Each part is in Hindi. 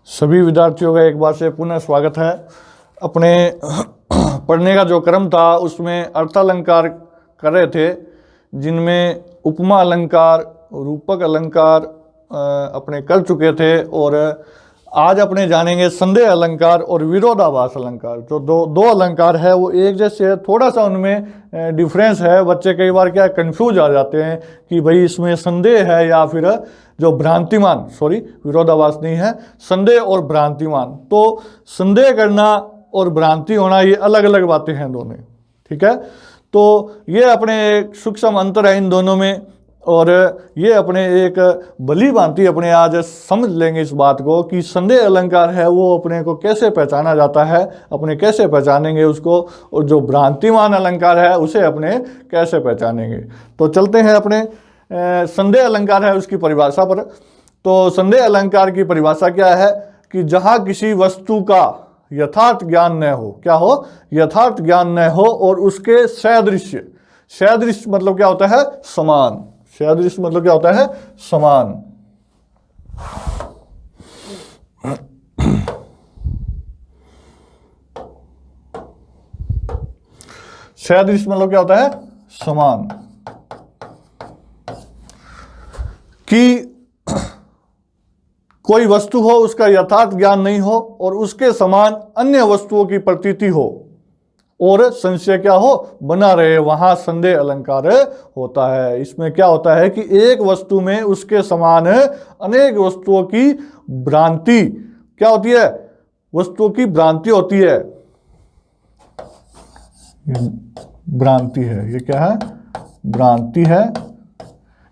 सभी विद्यार्थियों का एक बार से पुनः स्वागत है। अपने पढ़ने का जो क्रम था उसमें अर्थालंकार कर रहे थे, जिनमें उपमा अलंकार, रूपक अलंकार अपने कर चुके थे। और आज अपने जानेंगे संदेह अलंकार और विरोधाभास अलंकार। जो दो अलंकार है वो एक जैसे है, थोड़ा सा उनमें डिफरेंस है। बच्चे कई बार क्या कंफ्यूज आ जाते हैं कि भाई इसमें संदेह है या फिर जो भ्रांतिमान, विरोधाभास नहीं है, संदेह और भ्रांतिमान। तो संदेह करना और भ्रांति होना ये अलग अलग बातें हैं दोनों, ठीक है। तो ये अपने एक सूक्ष्म अंतर है इन दोनों में, और ये अपने एक भली भांति अपने आज समझ लेंगे इस बात को कि संदेह अलंकार है वो अपने को कैसे पहचाना जाता है, अपने कैसे पहचानेंगे उसको, और जो भ्रांतिमान अलंकार है उसे अपने कैसे पहचानेंगे। तो चलते हैं अपने संदेह अलंकार है उसकी परिभाषा पर। तो संदेह अलंकार की परिभाषा क्या है कि जहां किसी वस्तु का यथार्थ ज्ञान न हो, क्या हो, यथार्थ ज्ञान न हो, और उसके सदृश्य, सदृश्य मतलब क्या होता है, समान, सदृश्य मतलब क्या होता है, समान। सदृश्य मतलब क्या होता है, समान। कि कोई वस्तु हो उसका यथार्थ ज्ञान नहीं हो और उसके समान अन्य वस्तुओं की प्रतीति हो और संशय क्या हो, बना रहे, वहां संदेह अलंकार होता है। इसमें क्या होता है कि एक वस्तु में उसके समान अनेक वस्तुओं की भ्रांति क्या होती है, वस्तुओं की भ्रांति होती है, भ्रांति है, ये क्या है, भ्रांति है,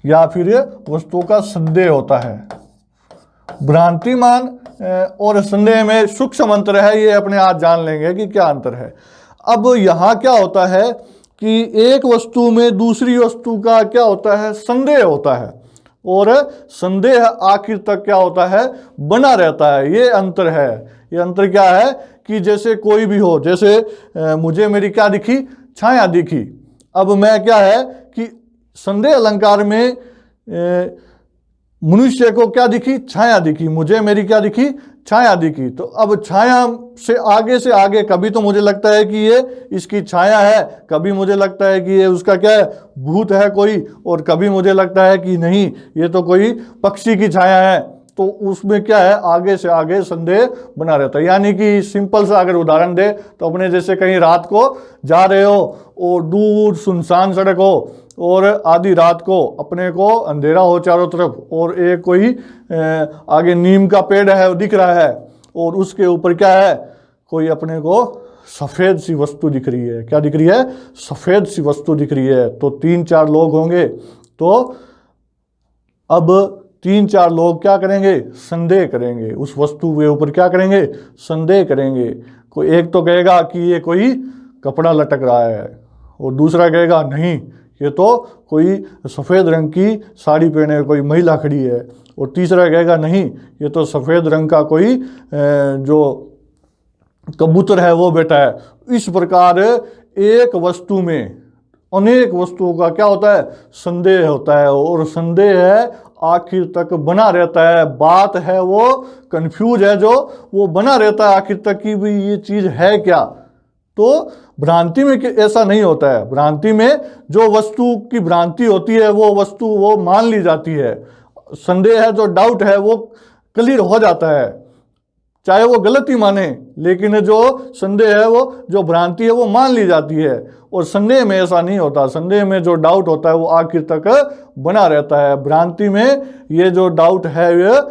या फिर वस्तुओं का संदेह होता है। भ्रांतिमान और संदेह में सूक्ष्म अंतर है, ये अपने आज जान लेंगे कि क्या अंतर है। अब यहाँ क्या होता है कि एक वस्तु में दूसरी वस्तु का क्या होता है, संदेह होता है, और संदेह आखिर तक क्या होता है, बना रहता है। ये अंतर है। ये अंतर क्या है कि जैसे कोई भी हो, जैसे मुझे मेरी क्या दिखी, छाया दिखी। अब मैं क्या है कि संदेह अलंकार में मनुष्य को क्या दिखी, छाया दिखी, मुझे मेरी क्या दिखी, छाया दिखी। तो अब छाया से आगे कभी तो मुझे लगता है कि ये इसकी छाया है, कभी मुझे लगता है कि ये उसका क्या है, भूत है कोई, और कभी मुझे लगता है कि नहीं ये तो कोई पक्षी की छाया है। तो उसमें क्या है, आगे से आगे संदेह बना रहता है। यानी कि सिंपल सा अगर उदाहरण दे तो अपने जैसे कहीं रात को जा रहे हो और दूर सुनसान सड़क हो और आधी रात को अपने को अंधेरा हो चारों तरफ, और एक कोई आगे नीम का पेड़ है वो दिख रहा है, और उसके ऊपर क्या है, कोई अपने को सफ़ेद सी वस्तु दिख रही है। क्या दिख रही है, सफ़ेद सी वस्तु दिख रही है। तो 3-4 लोग होंगे, तो अब 3-4 लोग क्या करेंगे, संदेह करेंगे उस वस्तु के ऊपर, क्या करेंगे, संदेह करेंगे। कोई एक तो कहेगा कि ये कोई कपड़ा लटक रहा है, और दूसरा कहेगा नहीं ये तो कोई सफ़ेद रंग की साड़ी पहने कोई महिला खड़ी है, और तीसरा कहेगा नहीं ये तो सफ़ेद रंग का कोई जो कबूतर है वो बैठा है। इस प्रकार एक वस्तु में अनेक वस्तुओं का क्या होता है, संदेह होता है, और संदेह है आखिर तक बना रहता है। बात है वो कंफ्यूज है, जो वो बना रहता है आखिर तक कि भाई ये चीज़ है क्या। तो भ्रांति में ऐसा नहीं होता है। भ्रांति में जो वस्तु की भ्रांति होती है वो वस्तु वो मान ली जाती है। संदेह है, जो डाउट है वो क्लियर हो जाता है, चाहे वो गलत ही माने, लेकिन जो संदेह है वो, जो भ्रांति है वो मान ली जाती है। और संदेह में ऐसा नहीं होता। संदेह में जो डाउट होता है वो आखिर तक बना रहता है। भ्रांति में ये जो डाउट है ये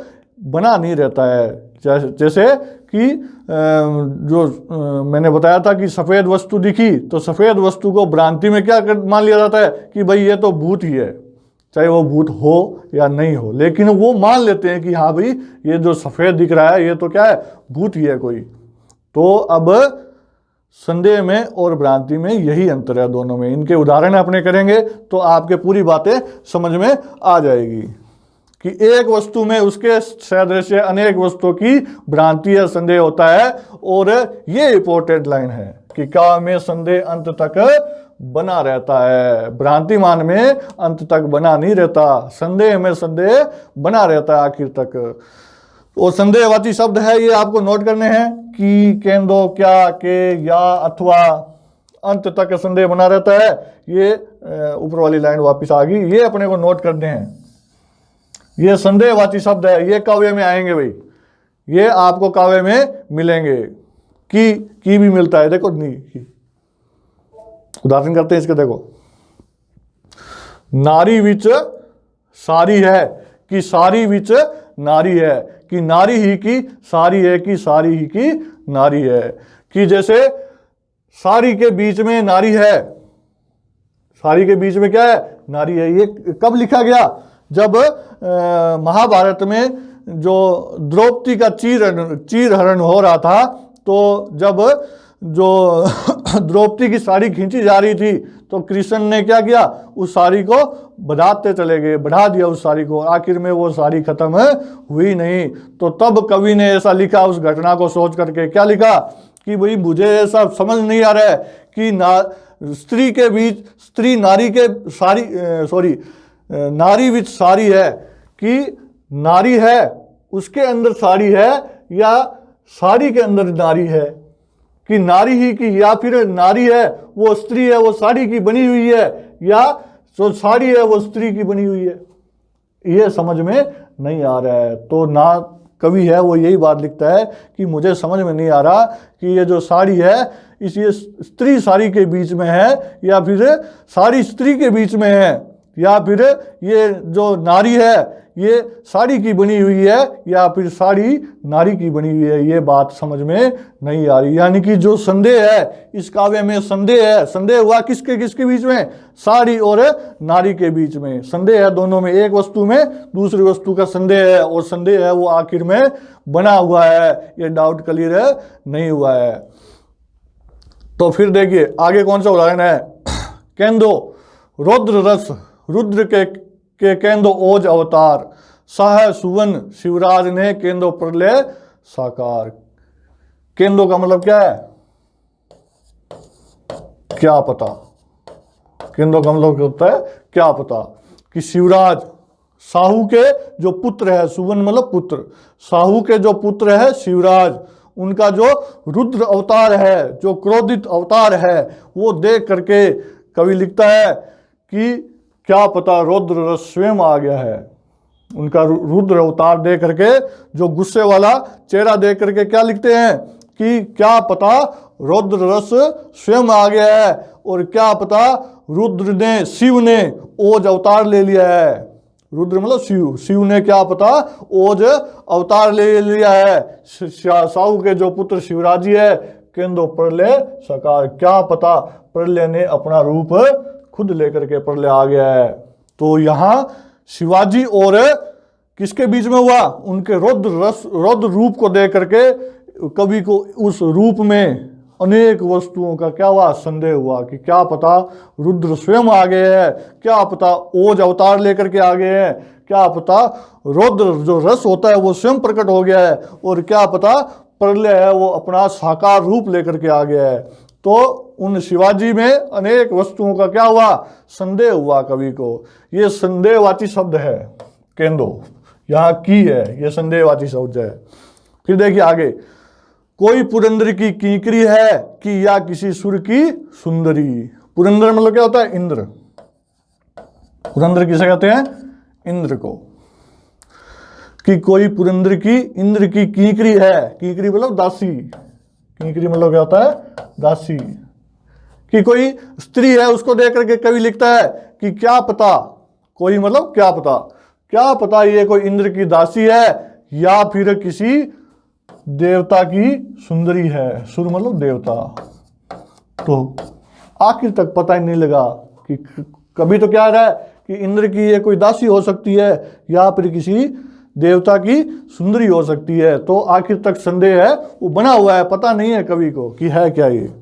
बना नहीं रहता है। जैसे कि जो मैंने बताया था कि सफ़ेद वस्तु दिखी, तो सफ़ेद वस्तु को भ्रांति में क्या मान लिया जाता है कि भाई ये तो भूत ही है, चाहे वो भूत हो या नहीं हो, लेकिन वो मान लेते हैं कि हाँ भाई ये जो सफ़ेद दिख रहा है ये तो क्या है, भूत ही है कोई। तो अब संदेह में और भ्रांति में यही अंतर है दोनों में। इनके उदाहरण अपने करेंगे तो आपके पूरी बातें समझ में आ जाएगी कि एक वस्तु में उसके सदृश्य अनेक वस्तुओं की भ्रांति या संदेह होता है। और ये इंपॉर्टेंट लाइन है कि काल में संदेह अंत तक बना रहता है, भ्रांतिमान में अंत तक बना नहीं रहता, संदेह में संदेह बना रहता है आखिर तक। और संदेहवाची शब्द है, ये आपको नोट करने हैं कि, केंदो, क्या, के, या, अथवा, अंत तक संदेह बना रहता है। ये ऊपर वाली लाइन वापस आ गई, ये अपने को नोट करने हैं। ये संदेहवाची शब्द है, ये काव्य में आएंगे भाई, ये आपको काव्य में मिलेंगे। की भी मिलता है, देखो नी की। उदाहरण करते हैं इसके, देखो, नारी विच सारी है, कि सारी विच नारी है, कि नारी ही की सारी है, कि सारी ही की नारी है। कि जैसे सारी के बीच में नारी है, सारी के बीच में क्या है, नारी है। ये कब लिखा गया, जब महाभारत में जो द्रौपदी का चीर हरण हो रहा था, तो जब जो द्रौपदी की साड़ी खींची जा रही थी, तो कृष्ण ने क्या किया, उस साड़ी को बढ़ाते चले गए, बढ़ा दिया उस साड़ी को, आखिर में वो साड़ी खत्म हुई नहीं। तो तब कवि ने ऐसा लिखा, उस घटना को सोच करके क्या लिखा, कि भाई मुझे ऐसा समझ नहीं आ रहा है कि स्त्री के बीच, स्त्री नारी के सारी नारी विच सारी है, कि नारी है उसके अंदर साड़ी है, या साड़ी के अंदर नारी है, कि नारी ही की, या फिर नारी है वो स्त्री है, वो साड़ी की बनी हुई है, या जो साड़ी है वो स्त्री की बनी हुई है। ये समझ में नहीं आ रहा है। तो ना कवि है वो यही बात लिखता है कि मुझे समझ में नहीं आ रहा कि ये जो साड़ी है, इस ये स्त्री साड़ी के बीच में है, या फिर साड़ी स्त्री के बीच में है, या फिर ये जो नारी है ये साड़ी की बनी हुई है, या फिर साड़ी नारी की बनी हुई है। ये बात समझ में नहीं आ रही। यानी कि जो संदेह है, इस काव्य में संदेह है। संदेह हुआ किसके किसके बीच में, साड़ी और नारी के बीच में संदेह है। दोनों में, एक वस्तु में दूसरी वस्तु का संदेह है, और संदेह है वो आखिर में बना हुआ है। ये डाउट क्लियर नहीं हुआ है। तो फिर देखिए आगे कौन सा उदाहरण है, केंदो रुद्र रस, रुद्र के केंदो ओज अवतार, सह सुवन शिवराज ने केंदो प्रलय साकार। केंदो का मतलब क्या है, क्या पता। केंदो का मतलब क्या होता है, क्या पता। कि शिवराज, साहू के जो पुत्र है, सुवन मतलब पुत्र, साहू के जो पुत्र है शिवराज, उनका जो रुद्र अवतार है, जो क्रोधित अवतार है, वो देख करके कवि लिखता है कि क्या पता रुद्र रस स्वयं आ गया है। उनका रुद्र अवतार देख करके, जो गुस्से वाला चेहरा देख करके क्या लिखते हैं कि क्या पता रुद्र रस स्वयं आ गया है, और क्या पता रुद्र ने, शिव ने ओज अवतार ले लिया है। रुद्र मतलब शिव, शिव ने क्या पता ओज अवतार ले लिया है। साहू के जो पुत्र शिवराज जी है, केंदो प्रलय साकार, क्या पता प्रलय ने अपना रूप खुद लेकर के प्रलय आ गया है। तो यहाँ शिवाजी और किसके बीच में हुआ, उनके रौद्र रूप को देख करके कवि को उस रूप में अनेक वस्तुओं का क्या हुआ, संदेह हुआ कि क्या पता रुद्र स्वयं आ गए हैं, क्या पता ओज अवतार लेकर के आ गए हैं, क्या पता रुद्र जो रस होता है वो स्वयं प्रकट हो गया है, और क्या पता प्रलय है वो अपना साकार रूप लेकर के आ गया है। तो उन शिवाजी में अनेक वस्तुओं का क्या हुआ, संदेह हुआ कवि को। ये संदेहवाची शब्द है केंदो, यहाँ की है, ये संदेहवाची शब्द है। फिर देखिए आगे, कोई पुरंदर की कीकरी है, कि या किसी सुर की सुंदरी। पुरंदर मतलब क्या होता है, इंद्र। पुरंदर किसे कहते हैं, इंद्र को। कि कोई पुरंदर की, इंद्र की कीकरी है, कीकरी मतलब दासी, कीकरी मतलब क्या होता है, दासी। कि कोई स्त्री है, उसको देख करके कवि लिखता है कि क्या पता, कोई मतलब क्या पता, क्या पता ये कोई इंद्र की दासी है, या फिर किसी देवता की सुंदरी है। सुर मतलब देवता। तो आखिर तक पता ही नहीं लगा कि कभी तो क्या रहा है कि इंद्र की ये कोई दासी हो सकती है, या फिर किसी देवता की सुंदरी हो सकती है। तो आखिर तक संदेह है वो बना हुआ है, पता नहीं है कवि को कि है क्या ये।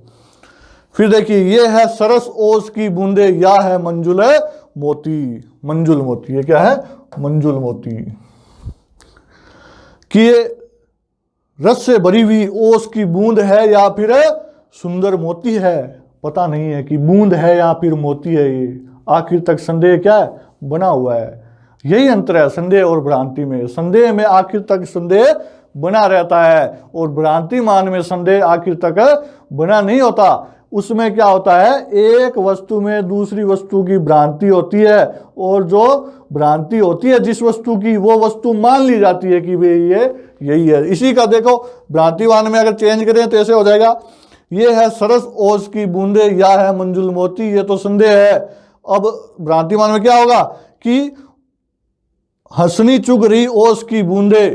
फिर देखिए, ये है सरस ओस की बूंदे, या है मंजुल मोती। मंजुल मोती, ये क्या है, मंजुल मोती। कि ये रस से भरी हुई ओस की बूंद है, या फिर सुंदर मोती है, पता नहीं है कि बूंद है या फिर मोती है। ये आखिर तक संदेह क्या है, बना हुआ है। यही अंतर है संदेह और भ्रांति में। संदेह में आखिर तक संदेह बना रहता है और भ्रांति मान में संदेह आखिर तक बना नहीं होता। उसमें क्या होता है, एक वस्तु में दूसरी वस्तु की भ्रांति होती है और जो भ्रांति होती है जिस वस्तु की, वो वस्तु मान ली जाती है कि भाई ये यही है। इसी का देखो भ्रांतिवान में अगर चेंज करें तो ऐसे हो जाएगा, ये है सरस ओस की बूंदे या है मंजुल मोती, ये तो संदेह है। अब भ्रांतिवान में क्या होगा कि हंसनी चुग रही ओस की बूंदे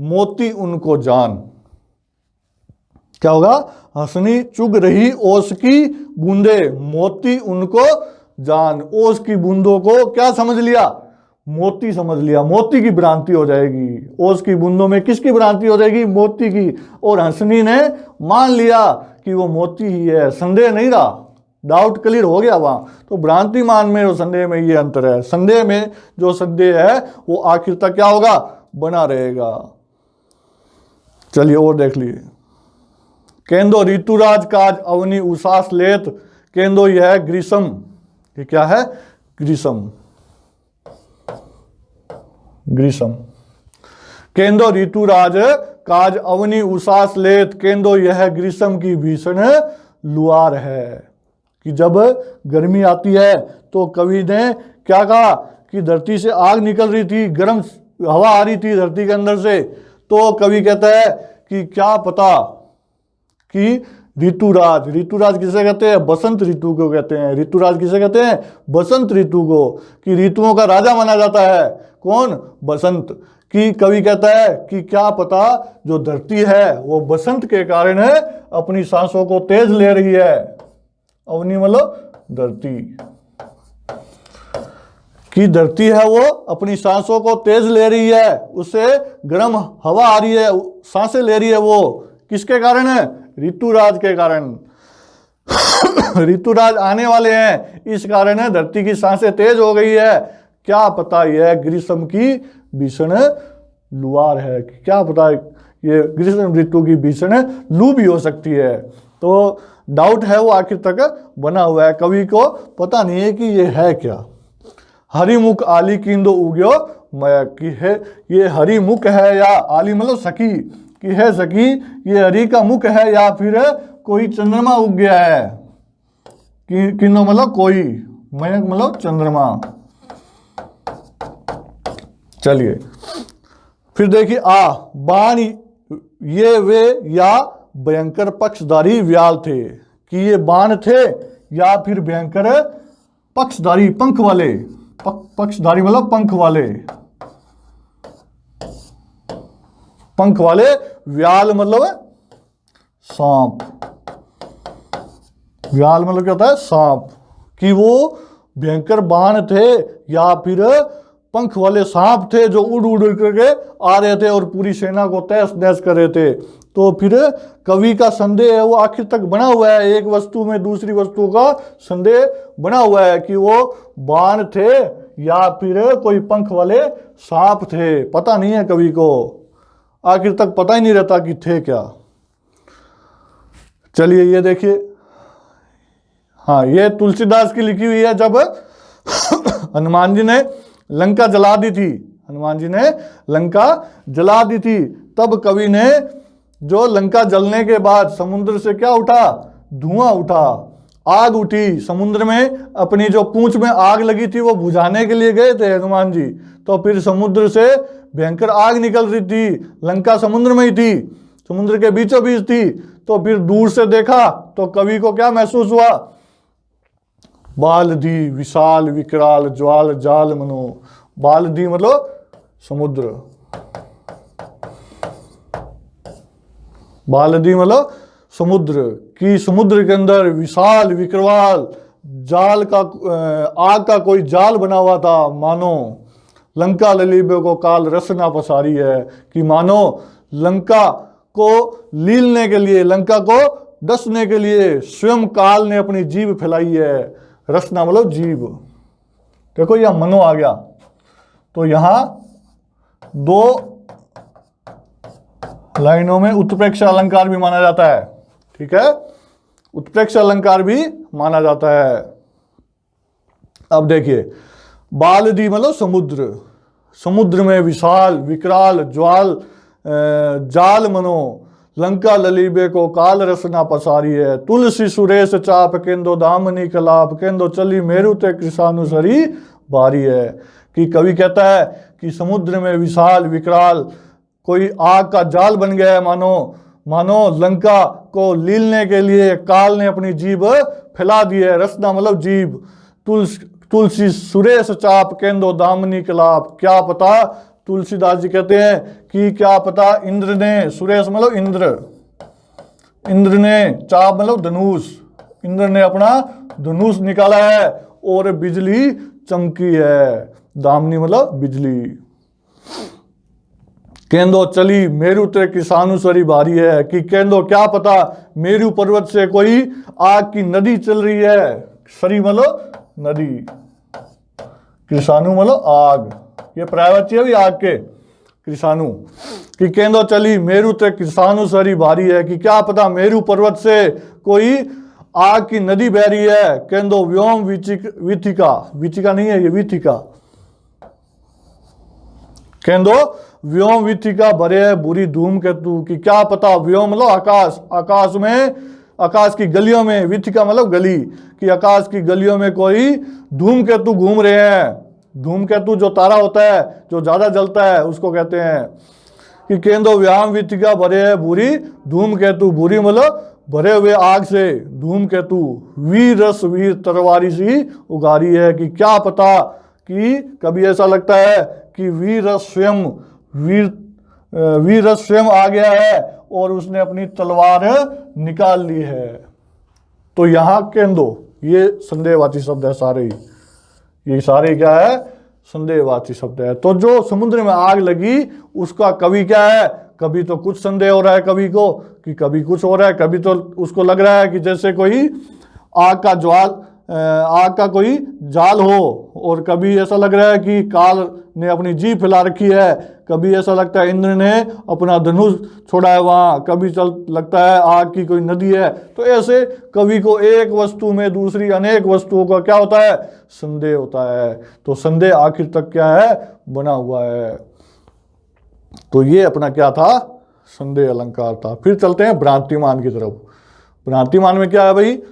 मोती उनको जान। क्या होगा, हंसनी चुग रही ओस की बूंदे मोती उनको जान। ओस की बूंदों को क्या समझ लिया, मोती समझ लिया, मोती की भ्रांति हो जाएगी। ओस की बूंदों में किसकी भ्रांति हो जाएगी, मोती की। और हंसनी ने मान लिया कि वो मोती ही है, संदेह नहीं रहा, डाउट क्लियर हो गया वहां। तो भ्रांति मान में और संदेह में ये अंतर है। संदेह में जो संदेह है वो आखिर तक क्या होगा, बना रहेगा। चलिए और देख लिए। केंदो ऋतुराज काज अवनी उसास लेत, केंदो यह है ग्रीष्म, ये क्या है, ग्रीष्म, ग्रीष्म। केंदो ऋतुराज काज अवनी उसास लेत, केंदो यह ग्रीष्म की भीषण लुआर है। कि जब गर्मी आती है तो कवि ने क्या कहा कि धरती से आग निकल रही थी, गर्म हवा आ रही थी धरती के अंदर से, तो कवि कहता है कि क्या पता कि ऋतुराज, ऋतुराज किसे कहते हैं, बसंत ऋतु को कहते हैं। ऋतुराज किसे कहते हैं, बसंत ऋतु को, कि ऋतुओं का राजा माना जाता है कौन, बसंत। कि कवि कहता है कि क्या पता जो धरती है वो बसंत के कारण अपनी सांसों को तेज ले रही है। अवनी मतलब धरती, कि धरती है वो अपनी सांसों को तेज ले रही है, उससे गर्म हवा आ रही है, सांसें ले रही है, वो किसके कारण है, ऋतुराज के कारण। ऋतुराज आने वाले हैं, इस कारण है धरती की सांसें तेज हो गई है। क्या पता यह ग्रीष्म की भीषण लुआर है, क्या पता ये ग्रीष्म ऋतु की भीषण लू भी हो सकती है। तो डाउट है वो आखिर तक बना हुआ है, कवि को पता नहीं है कि ये है क्या। हरिमुख आली किंदो उग्यो मय, कि है ये हरिमुख है या आली मतलब सखी, कि है सखी ये हरि का मुख है या फिर कोई चंद्रमा उग गया है। कि किंदो मतलब कोई, मयक मतलब चंद्रमा। चलिए फिर देखिए बाण ये वे या भयंकर पक्षधारी व्याल थे, कि ये बाण थे या फिर भयंकर पक्षधारी पंख वाले, पक्षधारी मतलब पंख वाले, पंख वाले, व्याल मतलब सांप, व्याल मतलब क्या होता है, सांप। कि वो भयंकर बाण थे या फिर पंख वाले सांप थे जो उड़ उड़ करके आ रहे थे और पूरी सेना को तहस नहस कर रहे थे। तो फिर कवि का संदेह है वो आखिर तक बना हुआ है, एक वस्तु में दूसरी वस्तु का संदेह बना हुआ है कि वो बाण थे या फिर कोई पंख वाले सांप थे। पता नहीं है कवि को, आखिर तक पता ही नहीं रहता कि थे क्या। चलिए ये देखिए, हाँ ये तुलसीदास की लिखी हुई है। जब हनुमान जी ने लंका जला दी थी, हनुमान जी ने लंका जला दी थी, तब कवि ने जो लंका जलने के बाद समुद्र से क्या उठा, धुआं उठा, आग उठी समुद्र में, अपनी जो पूंछ में आग लगी थी वो बुझाने के लिए गए थे हनुमान जी। तो फिर समुद्र से भयंकर आग निकल रही थी, लंका समुद्र में ही थी, समुद्र के बीचों बीच थी। तो फिर दूर से देखा तो कवि को क्या महसूस हुआ, बालधी विशाल विकराल ज्वाल जाल मनो। बालधी मतलब समुद्र, बालधी मतलब समुद्र, की समुद्र के अंदर विशाल विकराल जाल का आग का कोई जाल बना हुआ था, मानो लंका ललीबे को काल रसना पसारी है। कि मानो लंका को लीलने के लिए, लंका को डसने के लिए स्वयं काल ने अपनी जीभ फैलाई है। रसना मतलब जीभ। देखो यह मनो आ गया, तो यहां दो लाइनों में उत्प्रेक्ष अलंकार भी माना जाता है, ठीक है, उत्प्रेक्ष अलंकार भी माना जाता है। अब देखिए बालधी मतलब समुद्र, समुद्र में विशाल विकराल जाल मनो, लंका ललीबे को काल रसना पसारी है, तुलसी सुरेश चाप केंदो दामनी कलाप, केंदो चली मेरु ते कृषानुसरी बारी है। कि कवि कहता है कि समुद्र में विशाल विकराल कोई आग का जाल बन गया है, मानो लंका को लीलने के लिए काल ने अपनी जीभ फैला दी है। रसना मतलब जीभ। तुलसी सुरेश चाप केंदो दामनी कलाप, क्या पता, तुलसीदास जी कहते हैं कि क्या पता इंद्र ने, सुरेश मतलब इंद्र ने, चाप मतलब धनुष, इंद्र ने अपना धनुष निकाला है और बिजली चमकी है। दामनी मतलब बिजली। केंदो चली मेरु ते किसानुसरी बारी है, कि केंदो क्या पता मेरु पर्वत से कोई आग की नदी चल रही है। सरी मतलब नदी, कृषाणु मतलब आग, ये पर्यायवाची है भी आग के, कृषाणु। कि केंदो चली मेरु ते कृषानुसरी बारी है, कि क्या पता मेरु पर्वत से कोई आग की नदी बह रही है। केंदो व्योम विथिका, विथिका नहीं है ये विथिका, केंदो व्योम विथिका भरे है बुरी धूम केतु, कि क्या पता व्योम मतलब आकाश, आकाश में, आकाश की गलियों में, विथिका मतलब गली, कि आकाश की गलियों में कोई धूमकेतु घूम रहे हैं। धूमकेतु जो तारा होता है जो ज्यादा जलता है उसको कहते हैं। कि केंदो व्याम विथिका भरे है बुरी धूमकेतु, बुरी मतलब भरे हुए आग से धूमकेतु, वीर रस वीर तरवारी सी उगारी है। कि क्या पता कि कभी ऐसा लगता है कि वीर रस स्वयं आ गया है और उसने अपनी तलवार निकाल ली है। तो यहाँ केंदो ये संदेहवाची शब्द है सारे ही, ये सारे क्या है, संदेहवाची शब्द है। तो जो समुद्र में आग लगी उसका कवि क्या है, कभी तो कुछ संदेह हो रहा है कवि को कि कभी कुछ हो रहा है, कभी तो उसको लग रहा है कि जैसे कोई आग का कोई जाल हो, और कभी ऐसा लग रहा है कि काल ने अपनी जीभ फैला रखी है, कभी ऐसा लगता है इंद्र ने अपना धनुष छोड़ा है वहां, कभी लगता है आग की कोई नदी है। तो ऐसे कवि को एक वस्तु में दूसरी अनेक वस्तुओं का क्या होता है, संदेह होता है। तो संदेह आखिर तक क्या है, बना हुआ है। तो ये अपना क्या था, संदेह अलंकार था। फिर चलते हैं भ्रांतिमान की तरफ। भ्रांतिमान में क्या है भाई,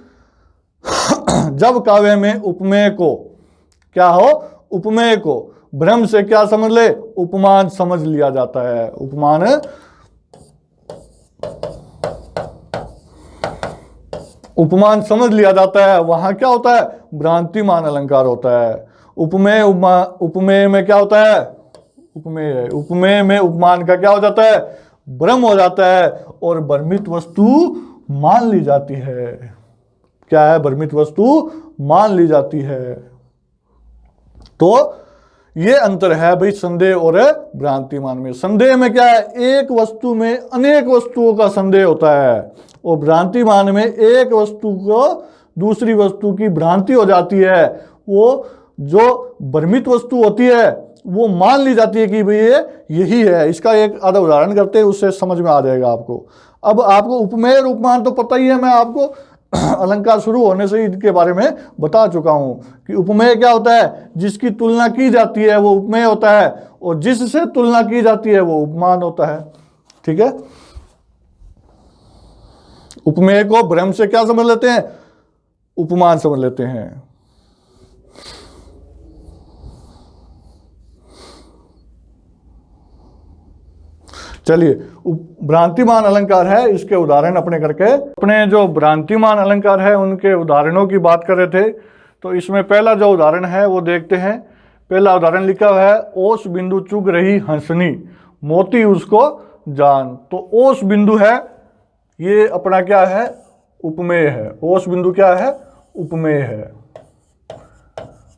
जब काव्य में उपमेय को क्या हो, उपमेय को भ्रम से क्या समझ ले, उपमान समझ लिया जाता है। उपमान समझ लिया जाता है, वहां क्या होता है, भ्रांतिमान अलंकार होता है। उपमेय में क्या होता है, उपमेय में उपमान का क्या हो जाता है, भ्रम हो जाता है और भ्रमित वस्तु मान ली जाती है। क्या है, भ्रमित वस्तु मान ली जाती है। तो ये अंतर है भाई संदेह और भ्रांतिमान में। संदेह में क्या है, एक वस्तु में अनेक वस्तुओं का संदेह होता है, और भ्रांतिमान में एक वस्तु को दूसरी वस्तु की भ्रांति हो जाती है। वो जो भ्रमित वस्तु होती है वो मान ली जाती है कि भाई ये यही है। इसका एक आधा उदाहरण करते हैं, उससे समझ में आ जाएगा आपको। अब आपको उपमेय और उपमान तो पता ही है, मैं आपको अलंकार शुरू होने से ही इनके बारे में बता चुका हूं कि उपमेय क्या होता है, जिसकी तुलना की जाती है वो उपमेय होता है, और जिससे तुलना की जाती है वो उपमान होता है। ठीक है, उपमेय को भ्रम से क्या समझ लेते हैं, उपमान समझ लेते हैं। चलिए, भ्रांतिमान अलंकार है, इसके उदाहरण अपने करके अपने जो भ्रांतिमान अलंकार है उनके उदाहरणों की बात कर रहे थे। तो इसमें पहला जो उदाहरण है वो देखते हैं। पहला उदाहरण लिखा हुआ है, ओस बिंदु चुग रही हंसनी, मोती उसको जान। तो ओस बिंदु है, ये अपना क्या है, उपमेय है। ओस बिंदु क्या है, उपमेय है।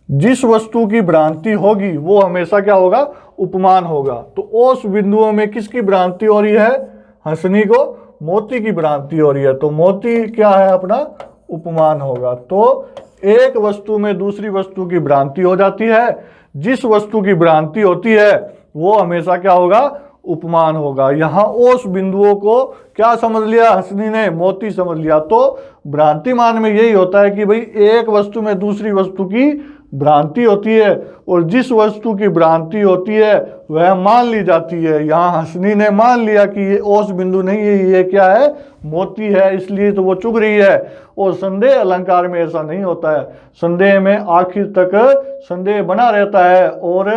जिस वस्तु की भ्रांति होगी वो हमेशा क्या होगा, उपमान होगा। तो ओस बिंदुओं में किसकी भ्रांति हो रही है, हंसनी को मोती की भ्रांति हो रही है, तो मोती क्या है अपना, उपमान होगा। तो एक वस्तु में दूसरी वस्तु की भ्रांति हो जाती है, जिस वस्तु की भ्रांति होती है वो हमेशा क्या होगा, उपमान होगा। यहाँ ओस बिंदुओं को क्या समझ लिया, हंसनी ने मोती समझ लिया। तो भ्रांतिमान में यही होता है कि भाई एक वस्तु में दूसरी वस्तु की भ्रांति होती है, और जिस वस्तु की भ्रांति होती है वह मान ली जाती है। यहाँ हंसनी ने मान लिया कि ये ओस बिंदु नहीं है, ये क्या है, मोती है, इसलिए तो वो चुभ रही है। और संदेह अलंकार में ऐसा नहीं होता है। संदेह में आखिर तक संदेह बना रहता है, और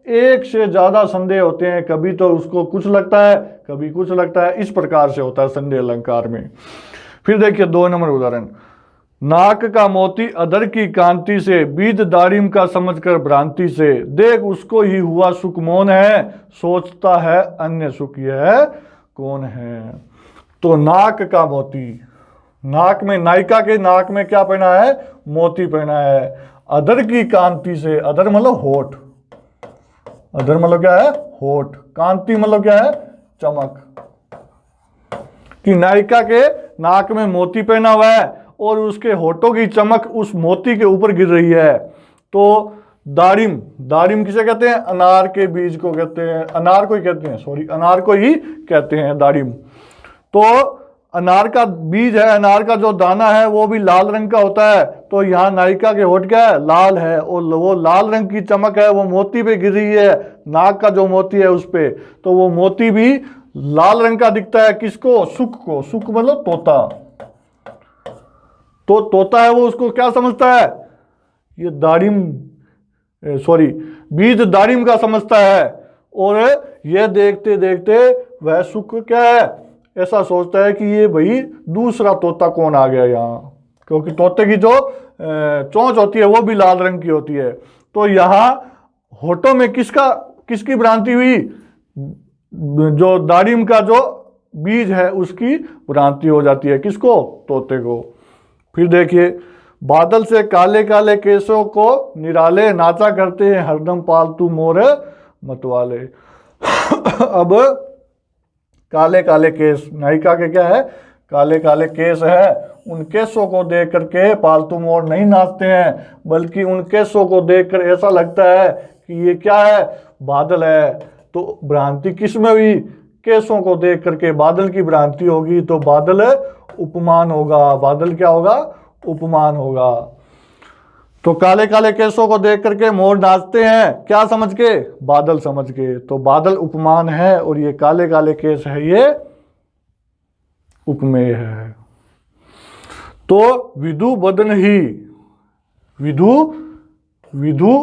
एक से ज्यादा संदेह होते हैं, कभी तो उसको कुछ लगता है, कभी कुछ लगता है, इस प्रकार से होता है संदेह अलंकार में। फिर देखिए 2 नंबर उदाहरण, नाक का मोती अधर की कांति से, बीज दारिम का समझकर भ्रांति से, देख उसको ही हुआ सुख मौन है, सोचता है अन्य सुख यह कौन है। तो नाक का मोती, नाक में, नायिका के नाक में क्या पहना है, मोती पहना है। अधर की कांति से, अधर मतलब होठ, अधर मतलब क्या है, होठ, कांति मतलब क्या है, चमक, कि नायिका के नाक में मोती पहना हुआ है और उसके होठों की चमक उस मोती के ऊपर गिर रही है। तो दारिम, दारिम किसे कहते हैं, अनार के बीज को कहते हैं, अनार को ही कहते हैं, सॉरी अनार को ही कहते हैं दारिम। तो अनार का बीज है, अनार का जो दाना है वो भी लाल रंग का होता है। तो यहाँ नायिका के होठ क्या है, लाल है, और वो लाल रंग की चमक है, वो मोती पे गिर रही है, नाक का जो मोती है उस पे। तो वो मोती भी लाल रंग का दिखता है, किसको, सुख को, सुख मतलब तोता। तो तोता है वो उसको क्या समझता है, ये दारिम, सॉरी बीज दारिम का समझता है, और ये देखते देखते वह सुख क्या है, ऐसा सोचता है कि ये भाई दूसरा तोता कौन आ गया यहाँ, क्योंकि तोते की जो चोंच होती है वो भी लाल रंग की होती है। तो यहाँ होठों में किसकी भ्रांति हुई, जो दारिम का जो बीज है उसकी भ्रांति हो जाती है, किसको, तोते को। फिर देखिए, बादल से काले काले केसों को निराले, नाचा करते हैं हरदम पालतू मोर मतवाले। अब काले काले केस, नायिका के क्या है, काले काले केस है, उन केसों को देख करके पालतू मोर नहीं नाचते हैं, बल्कि उन केसों को देखकर ऐसा लगता है कि ये क्या है, बादल है। तो भ्रांति किस में हुई, केसों को देख करके बादल की भ्रांति होगी, तो बादल उपमान होगा, बादल क्या होगा, उपमान होगा। तो काले काले केसों को देख करके मोर नाचते हैं, क्या समझ के, बादल समझ के। तो बादल उपमान है और ये काले काले केस है, ये उपमेय है। तो विधु बदन ही, विधु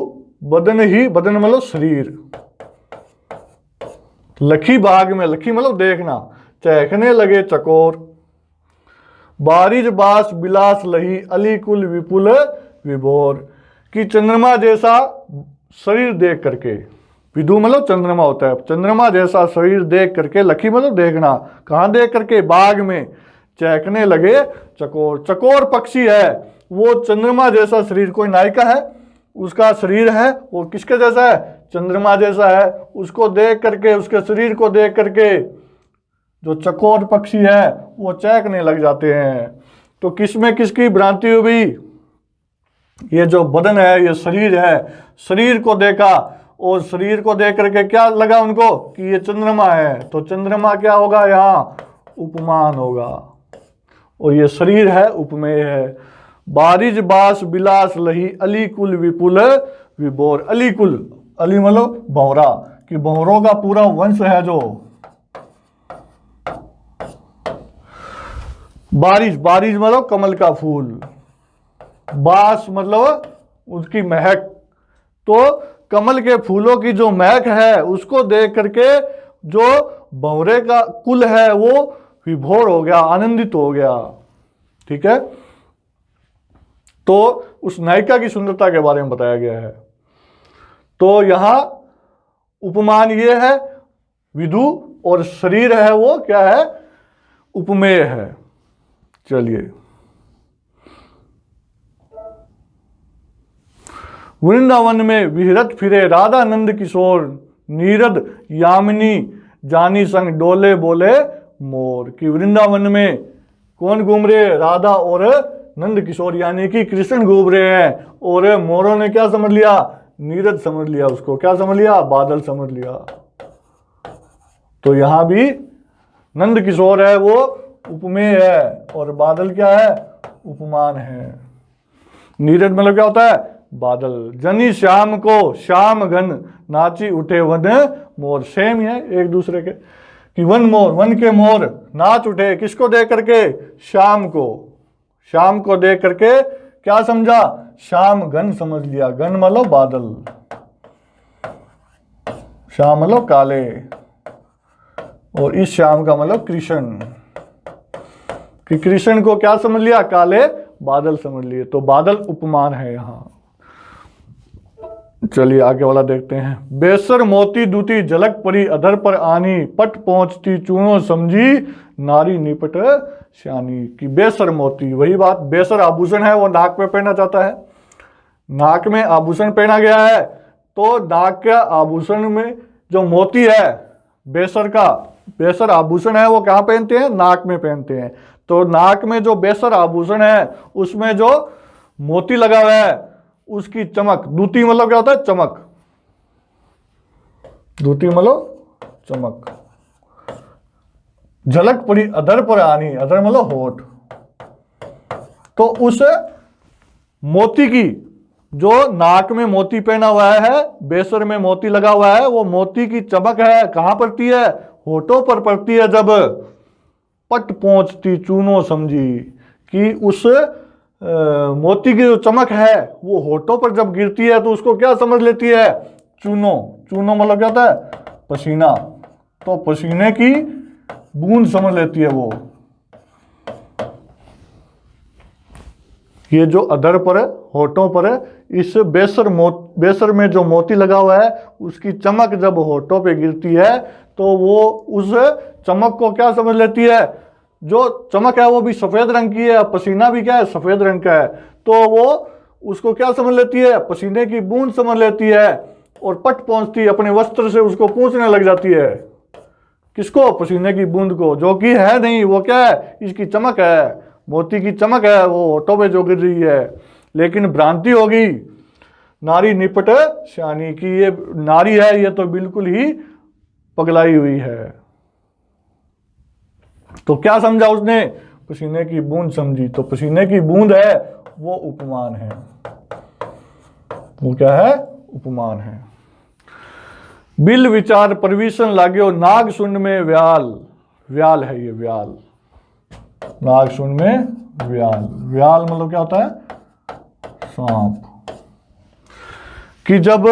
बदन ही, बदन मतलब शरीर, लखी बाग में, लखी मतलब देखना, चहकने लगे चकोर, बारिज बास बिलास लही, अली कुल विपुल विभोर, कि चंद्रमा जैसा शरीर देख करके, विधु मतलब चंद्रमा होता है, चंद्रमा जैसा शरीर देख करके, लखी मतलब देखना, कहाँ देख करके, बाग में, चहकने लगे चकोर, चकोर पक्षी है वो चंद्रमा जैसा शरीर, कोई नायिका है उसका शरीर है वो किसके जैसा है, चंद्रमा जैसा है, उसको देख करके, उसके शरीर को देख करके जो चकोर पक्षी है वो चहकने लग जाते हैं। तो किसमें किसकी भ्रांति हुई, ये जो बदन है, ये शरीर है, शरीर को देखा, और शरीर को देख करके क्या लगा उनको कि ये चंद्रमा है, तो चंद्रमा क्या होगा, यहाँ उपमान होगा, और ये शरीर है, उपमेय है। बारिज बास बिलास लही, अली कुल विपुल विभोर, अली कुल, अली मतलब भंवरा, कि भंवरों का पूरा वंश है जो, बारिश, बारिश मतलब कमल का फूल, बास मतलब उसकी महक, तो कमल के फूलों की जो महक है उसको देख करके जो भंवरे का कुल है वो विभोर हो गया, आनंदित हो गया। ठीक है, तो उस नायिका की सुंदरता के बारे में बताया गया है। तो यहां उपमान ये है विधु, और शरीर है वो क्या है, उपमेय है। चलिए, वृंदावन में विहरत फिरे राधा नंद किशोर, नीरद यामिनी जानी संग डोले बोले मोर, कि वृंदावन में कौन घूम रहे, राधा और नंद किशोर, यानी कि कृष्ण घूम रहे हैं, और मोरों ने क्या समझ लिया, नीरद समझ लिया, उसको क्या समझ लिया, बादल समझ लिया। तो यहां भी नंद किशोर है वो उपमेय है, और बादल क्या है, उपमान है। नीरद मतलब क्या होता है, बादल। जनी श्याम को श्याम घन, नाची उठे वन मोर। सेम है एक दूसरे के, कि वन मोर, वन के मोर नाच उठे, किसको देख करके? श्याम को। श्याम को देख करके क्या समझा? श्याम घन समझ लिया। घन मतलब बादल, श्याम मतलब काले, और इस श्याम का मतलब कृष्ण, कि कृष्ण को क्या समझ लिया? काले बादल समझ लिए। तो बादल उपमान है यहां। चलिए आगे वाला देखते हैं। बेसर मोती दूती झलक पड़ी अधर पर आनी, पट पहुंचती चूनो समझी नारी निपट श्यानी। कि बेसर मोती, वही बात, बेसर आभूषण है, वो नाक में पहना जाता है। नाक में आभूषण पहना गया है, तो नाक के आभूषण में जो मोती है बेसर का, बेसर आभूषण है, वो कहाँ पहनते हैं? नाक में पहनते हैं। तो नाक में जो बेसर आभूषण है उसमें जो मोती लगा हुआ है उसकी चमक, दूती मतलब क्या होता है? चमक। दूती मतलब चमक। झलक पड़ी अधर पर आनी, अधर मतलब होठ। तो उस मोती की, जो नाक में मोती पहना हुआ है, बेसर में मोती लगा हुआ है, वो मोती की चमक है कहां पड़ती है? होठों पर पड़ती है। जब पट पहुंचती चूनो समझी, कि उस मोती की जो चमक है वो होठों पर जब गिरती है तो उसको क्या समझ लेती है? चूनो। चूनो मतलब क्या होता है? पसीना। तो पसीने की बूंद समझ लेती है वो। ये जो अधर पर, होठों पर, इस बेसर में जो मोती लगा हुआ है उसकी चमक जब होठों पे गिरती है तो वो उस चमक को क्या समझ लेती है? जो चमक है वो भी सफेद रंग की है, पसीना भी क्या है? सफेद रंग का है। तो वो उसको क्या समझ लेती है? पसीने की बूंद समझ लेती है, और पट पहुंचती है, अपने वस्त्र से उसको पूंछने लग जाती है। किसको? पसीने की बूंद को, जो कि है नहीं, वो क्या है? इसकी चमक है, मोती की चमक है, वो होठों पे जो गिर रही है। लेकिन भ्रांति होगी नारी निपट श्यानी की, ये नारी है ये तो बिल्कुल ही पगलाई हुई है। तो क्या समझा उसने? पसीने की बूंद समझी। तो पसीने की बूंद है वो उपमान है। वो क्या है? उपमान है। बिल विचार परवीशन लाग्यो, नाग सुन में व्याल। व्याल है ये, व्याल। नाग सुन में व्याल। व्याल मतलब क्या होता है? सांप। कि जब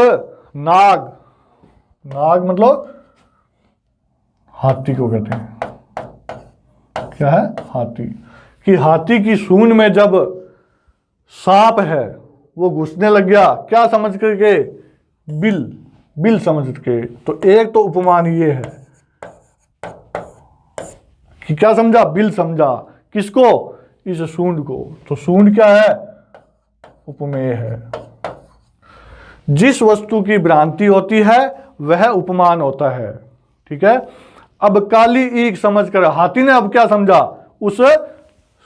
नाग, नाग मतलब हाथी को कहते हैं। क्या है? हाथी। कि हाथी की सूंड में जब सांप है वो घुसने लग गया, क्या समझ करके? बिल। बिल समझ के। तो एक तो उपमान ये है कि क्या समझा? बिल समझा। किसको? इस सूंड को। तो सूंड क्या है? उपमेय है। जिस वस्तु की भ्रांति होती है वह उपमान होता है। ठीक है। अब काली ईख समझकर हाथी ने अब क्या समझा? उस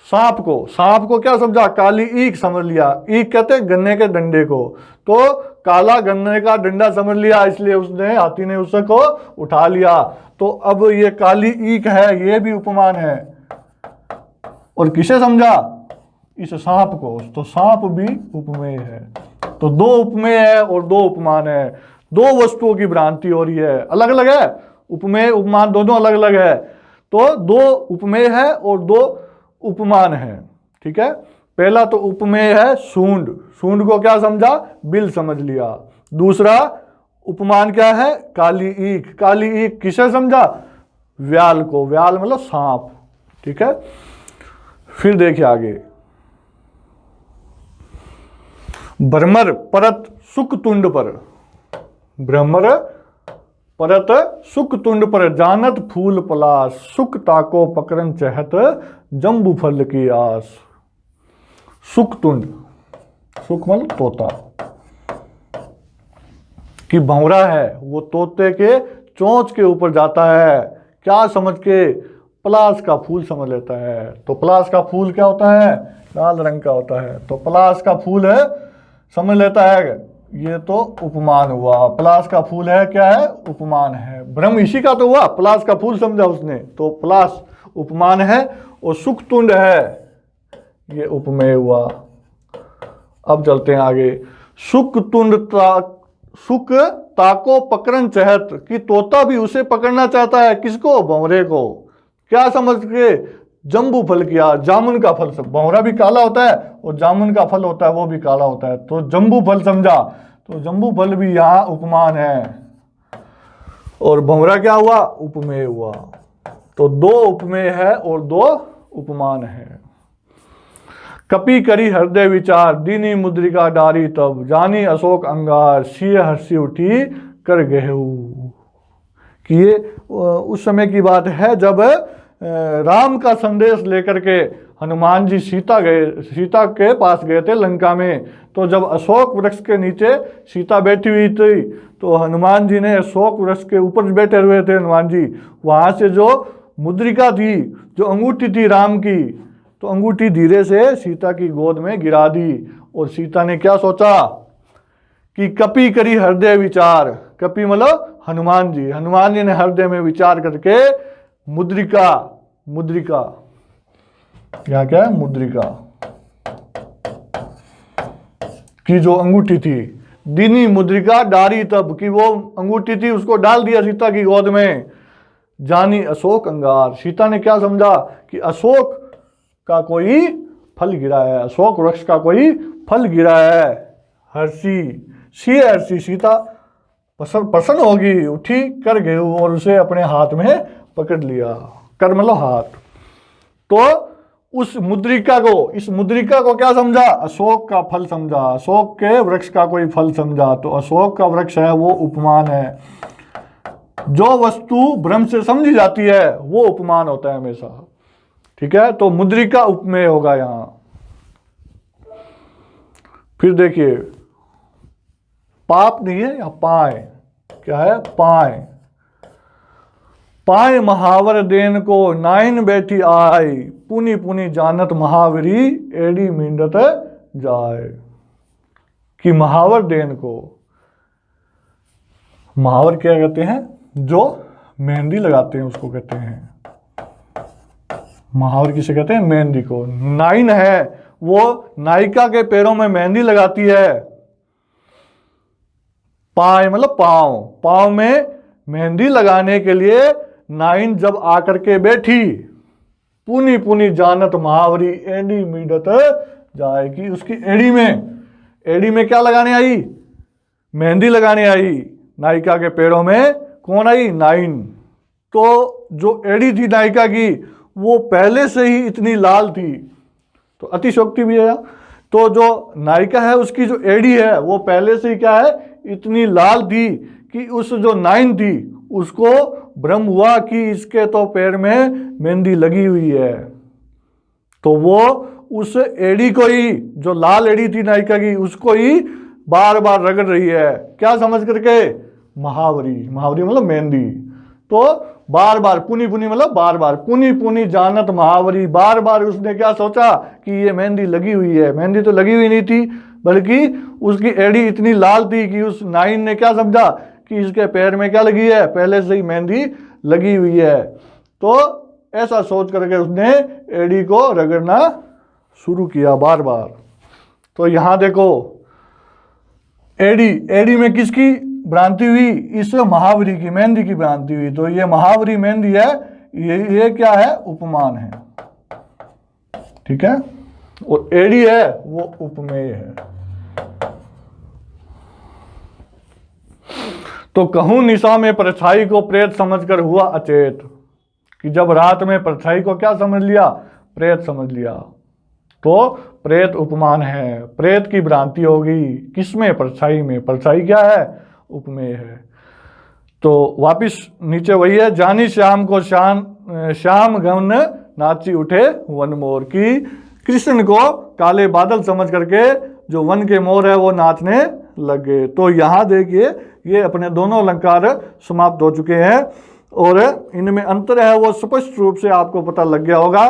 सांप को। सांप को क्या समझा? काली ईख समझ लिया। ईख कहते हैं गन्ने के डंडे को। तो काला गन्ने का डंडा समझ लिया, इसलिए उसने, हाथी ने उसको उठा लिया। तो अब ये काली ईख है, ये भी उपमान है। और किसे समझा? इस सांप को। तो सांप भी उपमेय है। तो दो उपमेय है और दो उपमान है। दो वस्तुओं की भ्रांति हो रही है, अलग अलग है। उपमेय उपमान दोनों अलग अलग है। तो दो उपमेय है और दो उपमान है। ठीक है। पहला तो उपमेय है सूंड। सूंड को क्या समझा? बिल समझ लिया। दूसरा उपमान क्या है? काली ईख। काली ईख किसे समझा? व्याल को। व्याल मतलब सांप। ठीक है। फिर देखिए आगे। भ्रमर परत सुख तुंड पर। भ्रमर परत सुख तुंड पर, जानत फूल पलास, सुख ताको पकड़न चहत, जम्बू फल की आस। सुख तुंड, सुख मतलब तोता, कि भंवरा है, वो तोते के चोंच के ऊपर जाता है, क्या समझ के? पलास का फूल समझ लेता है। तो पलास का फूल क्या होता है? लाल रंग का होता है। तो पलास का फूल है, समझ लेता है। ये तो उपमान हुआ। पलास का फूल है, क्या है? उपमान है। भ्रम इसी का तो हुआ, पलास का फूल समझा उसने। तो पलास उपमान है और सुख तुंड है, ये उपमेय हुआ। अब चलते हैं आगे। सुख तुंड सुख ताको पकड़न चाहत, कि तोता भी उसे पकड़ना चाहता है। किसको? भंवरे को। क्या समझ के? जम्बू फल किया, जामुन का फल। सब भंवरा भी काला होता है और जामुन का फल होता है वो भी काला होता है, तो जम्बू फल समझा। तो जम्बू फल भी यहाँ उपमान है, और भंवरा क्या हुआ? उपमेय हुआ। तो दो उपमेय है और दो उपमान है। कपि करी हृदय विचार, दीनी मुद्रिका डारी तब, जानी अशोक अंगार, सिय हर्षि उठी कर गेहू। कि ये उस समय की बात है जब राम का संदेश लेकर के हनुमान जी सीता के पास गए थे लंका में। तो जब अशोक वृक्ष के नीचे सीता बैठी हुई थी, तो हनुमान जी ने अशोक वृक्ष के ऊपर बैठे हुए थे हनुमान जी, वहाँ से जो मुद्रिका थी, जो अंगूठी थी राम की, तो अंगूठी धीरे से सीता की गोद में गिरा दी। और सीता ने क्या सोचा कि कपि करी हृदय विचार। कपि मतलब हनुमान जी ने हृदय में विचार करके मुद्रिका, मुद्रिका क्या क्या है? मुद्रिका की जो अंगूठी थी, दीनी मुद्रिका डारी तब, कि वो अंगूठी थी उसको डाल दिया सीता की गोद में। जानी अशोक अंगार, सीता ने क्या समझा कि अशोक का कोई फल गिरा है, अशोक वृक्ष का कोई फल गिरा है। हर्षी, सी हर्षी, सीता प्रसन्न होगी, उठी कर गए और उसे अपने हाथ में पकड़ लिया। कर मतलब हाथ। तो उस मुद्रिका को, इस मुद्रिका को क्या समझा? अशोक का फल समझा, अशोक के वृक्ष का कोई फल समझा। तो अशोक का वृक्ष है वो उपमान है। जो वस्तु ब्रह्म से समझी जाती है वो उपमान होता है हमेशा। ठीक है, तो मुद्रिका उपमेय होगा यहां। फिर देखिए, पाप नहीं है या पाए, क्या है? पाए। पाए महावर देन को, नाइन बैठी आई, पुनि पुनि जानत महावरी, एड़ी मींडत जाए। कि महावर देन को, महावर क्या कहते हैं? जो मेहंदी लगाते हैं उसको कहते हैं महावर। किसे कहते हैं? मेहंदी को। नाइन है वो नायिका के पैरों में मेहंदी लगाती है। पाए मतलब पांव, पांव में मेहंदी लगाने के लिए नाइन जब आकर के बैठी, पुनि पुनि जानत महावरी, एड़ी मीडत जाएगी। उसकी एड़ी में क्या लगाने आई? मेहंदी लगाने आई। नायिका के पैरों में कौन आई? नाइन। तो जो एड़ी थी नायिका की वो पहले से ही इतनी लाल थी, तो अतिशोक्ति भी है। तो जो नायिका है उसकी जो एड़ी है वो पहले से ही क्या है? इतनी लाल थी कि उस जो नाइन थी उसको भ्रम हुआ कि इसके तो पैर में मेहंदी लगी हुई है। तो वो उस एड़ी को ही, जो लाल एड़ी थी नायिका की, उसको ही बार बार रगड़ रही है। क्या समझ करके? महावरी। महावरी मतलब मेहंदी। तो बार बार, पुनि पुनि मतलब बार बार, पुनि पुनि जानत महावरी, बार बार उसने क्या सोचा कि ये मेहंदी लगी हुई है। मेहंदी तो लगी हुई नहीं थी, बल्कि उसकी एड़ी इतनी लाल थी कि उस नाइन ने क्या समझा कि इसके पैर में क्या लगी है? पहले से ही मेहंदी लगी हुई है। तो ऐसा सोच करके उसने एड़ी को रगड़ना शुरू किया बार बार। तो यहां देखो, एड़ी में किसकी भ्रांति हुई? इस महावरी की, मेहंदी की भ्रांति हुई। तो ये महावरी मेहंदी है, ये क्या है? उपमान है। ठीक है, और एड़ी है वो उपमेय है। तो कहूं निशा में परछाई को प्रेत समझकर हुआ अचेत। कि जब रात में परछाई को क्या समझ लिया? प्रेत समझ लिया। तो प्रेत उपमान है, प्रेत की भ्रांति होगी। किसमें? परछाई में। परछाई क्या है? उपमेय है। तो वापिस नीचे वही है, जानी श्याम को श्याम गन नाची उठे वन मोर। की कृष्ण को काले बादल समझ करके जो वन के मोर है वो नाचने लगे। तो यहाँ देखिए, ये अपने दोनों अलंकार समाप्त हो चुके हैं और इनमें अंतर है वो स्पष्ट रूप से आपको पता लग गया होगा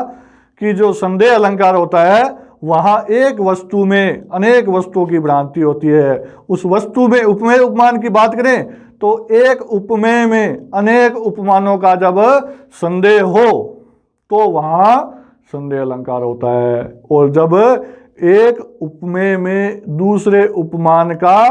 कि जो संदेह अलंकार होता है वहाँ एक वस्तु में अनेक वस्तुओं की भ्रांति होती है। उस वस्तु में उपमेय उपमान की बात करें तो एक उपमेय में अनेक उपमानों का जब संदेह हो तो वहाँ संदेह अलंकार होता है, और जब एक उपमेय में दूसरे उपमान का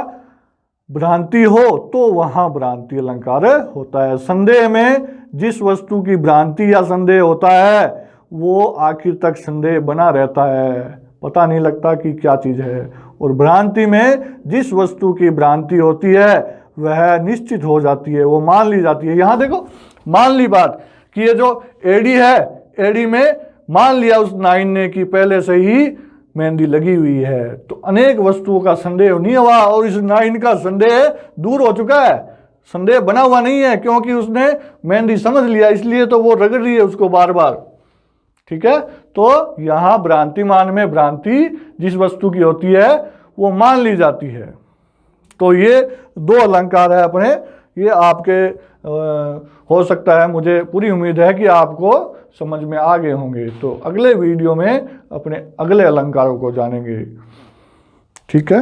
भ्रांति हो तो वहां भ्रांति अलंकार होता है। संदेह में जिस वस्तु की भ्रांति या संदेह होता है वो आखिर तक संदेह बना रहता है, पता नहीं लगता कि क्या चीज है। और भ्रांति में जिस वस्तु की भ्रांति होती है वह निश्चित हो जाती है, वो मान ली जाती है। यहां देखो, मान ली बात कि ये जो एड़ी है, एड़ी में मान लिया उस नाइन ने कि पहले से ही मेहंदी लगी हुई है, तो अनेक वस्तुओं का संदेह नहीं हुआ और इस नाइन का संदेह दूर हो चुका है, संदेह बना हुआ नहीं है, क्योंकि उसने मेहंदी समझ लिया, इसलिए तो वो रगड़ रही है उसको बार बार। ठीक है, तो यहां भ्रांतिमान में भ्रांति जिस वस्तु की होती है वो मान ली जाती है। तो ये दो अलंकार है अपने, ये आपके हो सकता है, मुझे पूरी उम्मीद है कि आपको समझ में आ गए होंगे। तो अगले वीडियो में अपने अगले अलंकारों को जानेंगे। ठीक है।